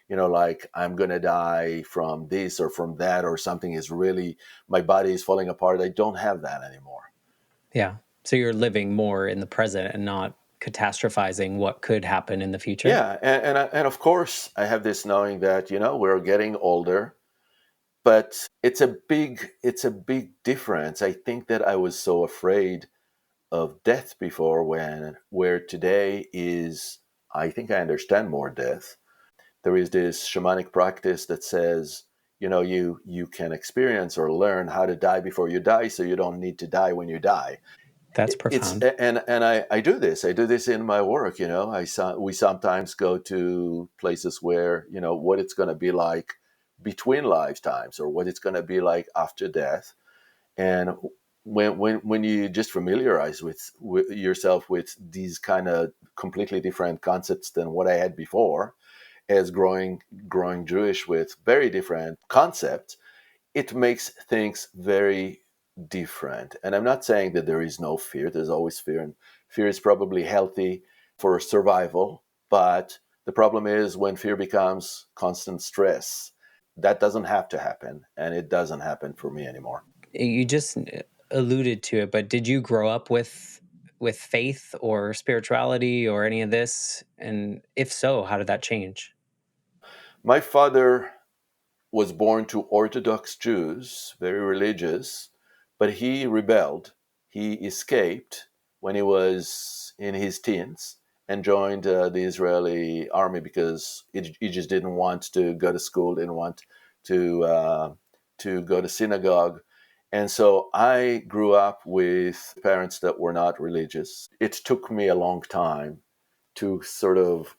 S1: like I'm going to die from this or from that, or something is really, my body is falling apart. I don't have that anymore.
S2: Yeah. So you're living more in the present and not catastrophizing what could happen in the future.
S1: Yeah. And of course, I have this knowing that, we're getting older. But it's a big difference. I think that I was so afraid of death before, where today is, I think I understand more death. There is this shamanic practice that says, you can experience or learn how to die before you die, so you don't need to die when you die.
S2: That's
S1: It's
S2: profound.
S1: and I do this. I do this in my work. We sometimes go to places where what it's going to be like between lifetimes, or what it's going to be like after death. And when you just familiarize with yourself with these kind of completely different concepts than what I had before, as growing Jewish with very different concepts, it makes things very different. And I'm not saying that there is no fear. There's always fear, and fear is probably healthy for survival. But the problem is when fear becomes constant stress. That doesn't have to happen, and it doesn't happen for me anymore.
S2: You just alluded to it, but did you grow up with faith or spirituality or any of this? And if so, how did that change?
S1: My father was born to Orthodox Jews, very religious, but he rebelled. He escaped when he was in his teens and joined the Israeli army because he just didn't want to go to school, didn't want to go to synagogue. And so I grew up with parents that were not religious. It took me a long time to sort of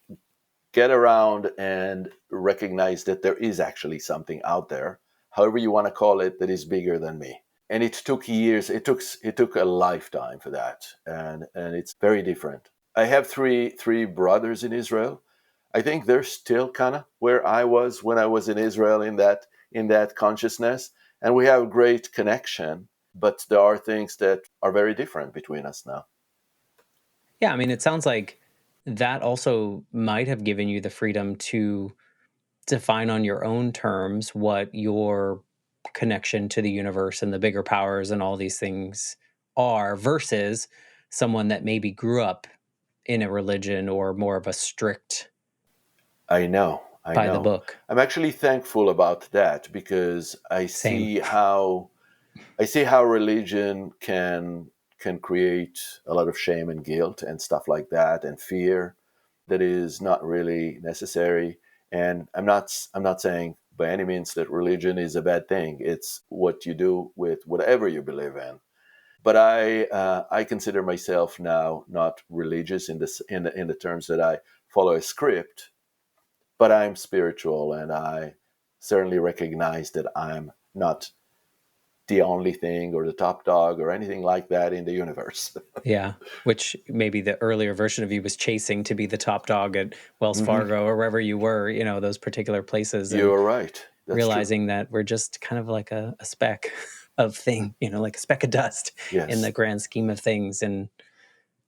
S1: get around and recognize that there is actually something out there, however you want to call it, that is bigger than me. And it took years. It took a lifetime for that, and it's very different. I have three brothers in Israel. I think they're still kind of where I was when I was in Israel, in that consciousness, and we have a great connection. But there are things that are very different between us now.
S2: Yeah, I mean, it sounds like that also might have given you the freedom to define on your own terms what your connection to the universe and the bigger powers and all these things are, versus someone that maybe grew up in a religion or more of a strict
S1: I know, I
S2: by the
S1: know.
S2: book.
S1: I'm actually thankful about that because
S2: Same.
S1: I see how religion can create a lot of shame and guilt and stuff like that and fear that is not really necessary. And I'm not saying by any means that religion is a bad thing. It's what you do with whatever you believe in. But I consider myself now not religious in this in the terms that I follow a script, but I'm spiritual, and I certainly recognize that I'm not the only thing or the top dog or anything like that in the universe.
S2: Yeah. Which maybe the earlier version of you was chasing to be the top dog at Wells
S1: Hmm.
S2: Fargo or wherever you were, those particular places, and
S1: You're right. That's true.
S2: realizing that we're just kind of like a speck of thing, like a speck of dust in the
S1: Yes.
S2: grand scheme of things. And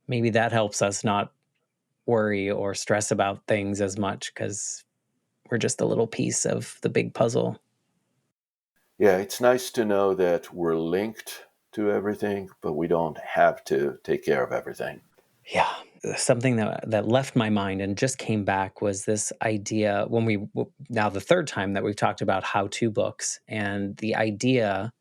S2: maybe that helps us not worry or stress about things as much because we're just a little piece of the big puzzle.
S1: Yeah, it's nice to know that we're linked to everything, but we don't have to take care of everything.
S2: Yeah. Something that left my mind and just came back was this idea when now the third time that we've talked about how-to books, and the idea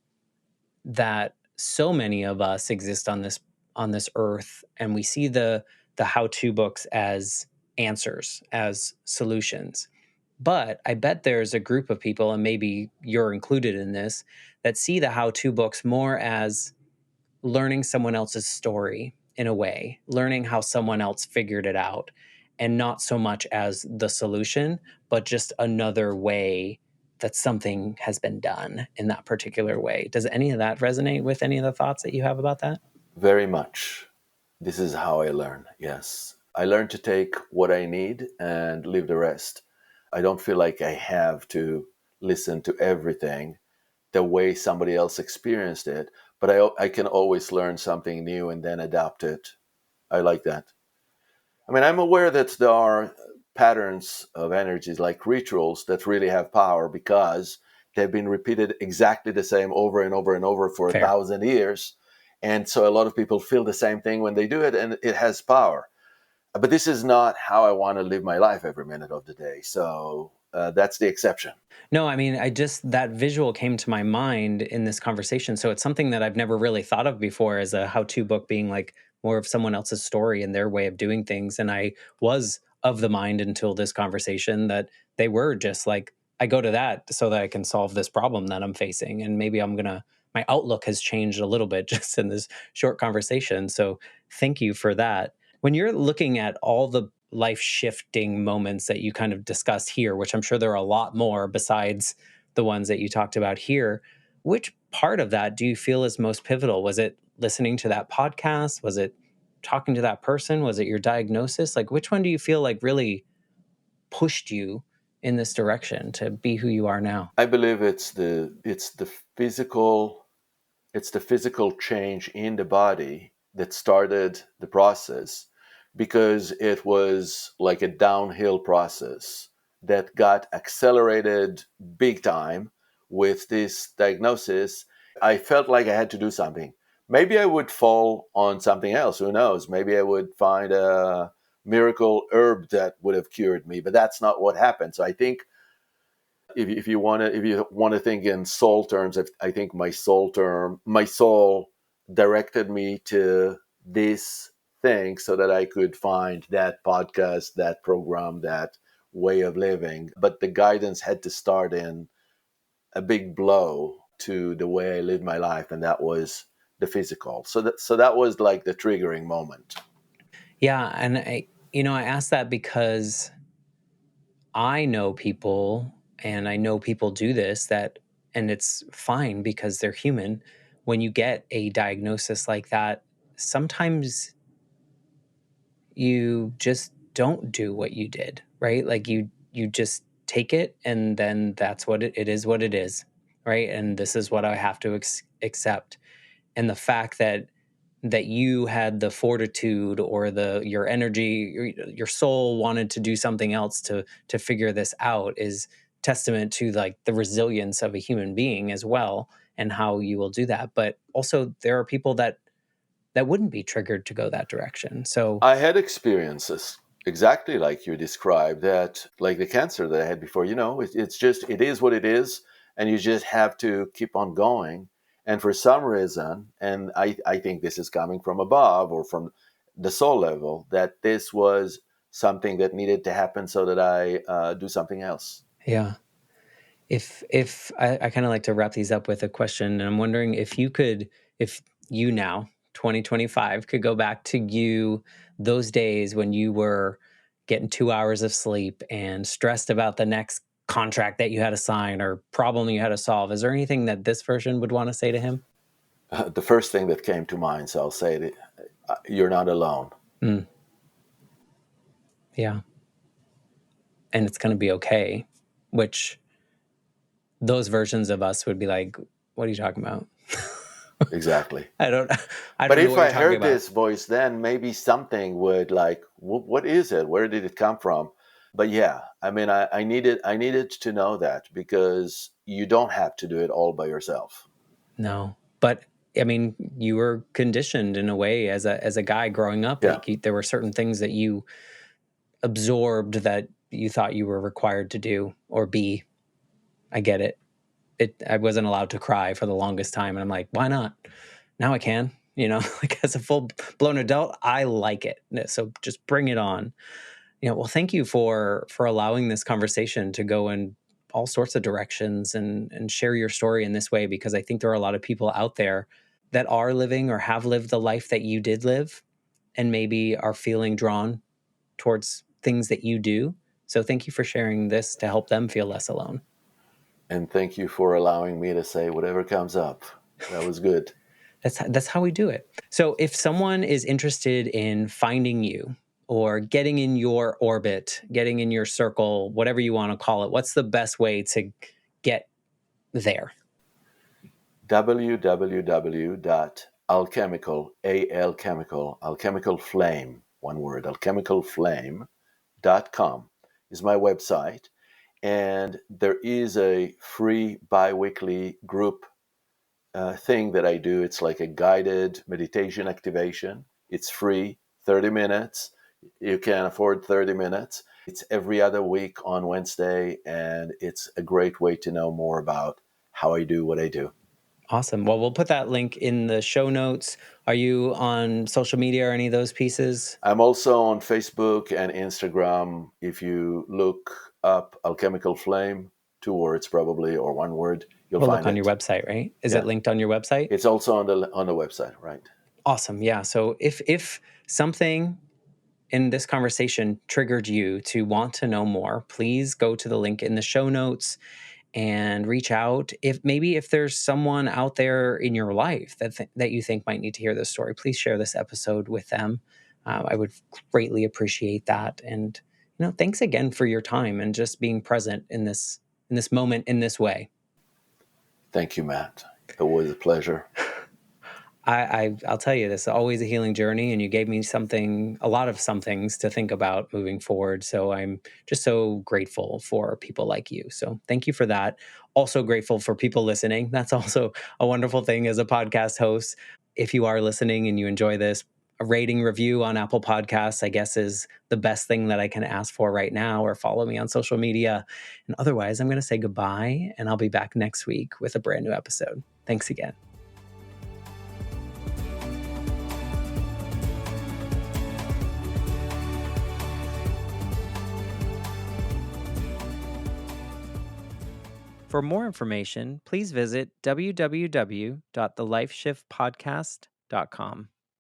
S2: that so many of us exist on this earth, and we see the how-to books as answers, as solutions. But I bet there's a group of people, and maybe you're included in this, that see the how-to books more as learning someone else's story, in a way, learning how someone else figured it out, and not so much as the solution, but just another way that something has been done in that particular way. Does any of that resonate with any of the thoughts that you have about that?
S1: Very much. This is how I learn. Yes. I learn to take what I need and leave the rest. I don't feel like I have to listen to everything the way somebody else experienced it, but I can always learn something new and then adapt it. I like that. I mean, I'm aware that there are patterns of energies like rituals that really have power because they've been repeated exactly the same over and over and over for a
S2: Fair.
S1: 1,000 years. And so a lot of people feel the same thing when they do it, and it has power. But this is not how I want to live my life every minute of the day. So that's the exception.
S2: No, I mean, that visual came to my mind in this conversation. So it's something that I've never really thought of before as a how to book being like more of someone else's story and their way of doing things. And I was of the mind until this conversation that they were just like, I go to that so that I can solve this problem that I'm facing. And maybe my outlook has changed a little bit just in this short conversation. So thank you for that. When you're looking at all the life shifting moments that you kind of discussed here, which I'm sure there are a lot more besides the ones that you talked about here, which part of that do you feel is most pivotal? Was it listening to that podcast? Was it talking to that person? Was it your diagnosis? Like, which one do you feel like really pushed you in this direction to be who you are now?
S1: I believe it's the physical change in the body that started the process because it was like a downhill process that got accelerated big time with this diagnosis. I felt like I had to do something. Maybe I would fall on something else. Who knows? Maybe I would find a miracle herb that would have cured me, but that's not what happened. So I think if you want to think in soul terms, I think my soul directed me to this thing so that I could find that podcast, that program, that way of living. But the guidance had to start in a big blow to the way I lived my life, and that was the physical. So that was like the triggering moment.
S2: Yeah. And I asked that because I know people, and I know people do this, and it's fine because they're human. When you get a diagnosis like that, sometimes you just don't do what you did, right? Like you just take it, and then that's it is what it is, right? And this is what I have to accept. And the fact that you had the fortitude or your energy, your soul wanted to do something else to figure this out is, testament to like the resilience of a human being as well, and how you will do that. But also there are people that wouldn't be triggered to go that direction. So
S1: I had experiences exactly like you described, that like the cancer that I had before, it's just, it is what it is. And you just have to keep on going. And for some reason, and I think this is coming from above or from the soul level, that this was something that needed to happen so that I do something else.
S2: yeah. If I kind of like to wrap these up with a question, and I'm wondering if you now 2025 could go back to you those days when you were getting 2 hours of sleep and stressed about the next contract that you had to sign or problem you had to solve, is there anything that this version would want to say to him?
S1: The first thing that came to mind, so I'll say it, you're not alone.
S2: Mm, yeah, and it's going to be okay. Which those versions of us would be like, "What are you talking about?"
S1: Exactly.
S2: I don't, I
S1: But
S2: don't know
S1: if
S2: what you're
S1: I
S2: talking
S1: heard
S2: about.
S1: this voice, then maybe something would like, what is it? Where did it come from? But yeah, I mean, I needed to know that, because you don't have to do it all by yourself.
S2: No, but I mean, you were conditioned in a way as a guy growing up.
S1: Yeah.
S2: Like there were certain things that you absorbed that you thought you were required to do or be. I get it. I wasn't allowed to cry for the longest time, and I'm like, why not? Now I can. Like as a full blown adult, I like it. So just bring it on. Well, thank you for allowing this conversation to go in all sorts of directions and share your story in this way, because I think there are a lot of people out there that are living or have lived the life that you did live and maybe are feeling drawn towards things that you do. So thank you for sharing this to help them feel less alone.
S1: And thank you for allowing me to say whatever comes up. That was good.
S2: That's how we do it. So if someone is interested in finding you or getting in your orbit, getting in your circle, whatever you want to call it, what's the best way to get there?
S1: www.alchemical, alchemical flame, one word, alchemicalflame.com is my website. And there is a free bi-weekly group thing that I do. It's like a guided meditation activation. It's free, 30 minutes. You can afford 30 minutes. It's every other week on Wednesday, and it's a great way to know more about how I do what I do.
S2: Awesome. Well, we'll put that link in the show notes. Are you on social media or any of those pieces?
S1: I'm also on Facebook and Instagram. If you look up Alchemical Flame, 2 words probably, or 1 word, you'll
S2: We'll look
S1: find
S2: on your
S1: it.
S2: website, right? Is it
S1: Yeah.
S2: linked on your website?
S1: It's also on the website, right?
S2: Awesome. Yeah. So if something in this conversation triggered you to want to know more, please go to the link in the show notes and reach out. If there's someone out there in your life that you think might need to hear this story, please share this episode with them. I would greatly appreciate that. And thanks again for your time and just being present in this moment in this way.
S1: Thank you, Matt. It was a pleasure.
S2: I'll tell you, this is always a healing journey, and you gave me a lot of somethings to think about moving forward. So I'm just so grateful for people like you. So thank you for that. Also grateful for people listening. That's also a wonderful thing as a podcast host. If you are listening and you enjoy this, a rating review on Apple Podcasts, I guess, is the best thing that I can ask for right now, or follow me on social media. And otherwise, I'm going to say goodbye, and I'll be back next week with a brand new episode. Thanks again. For more information, please visit www.thelifeshiftpodcast.com.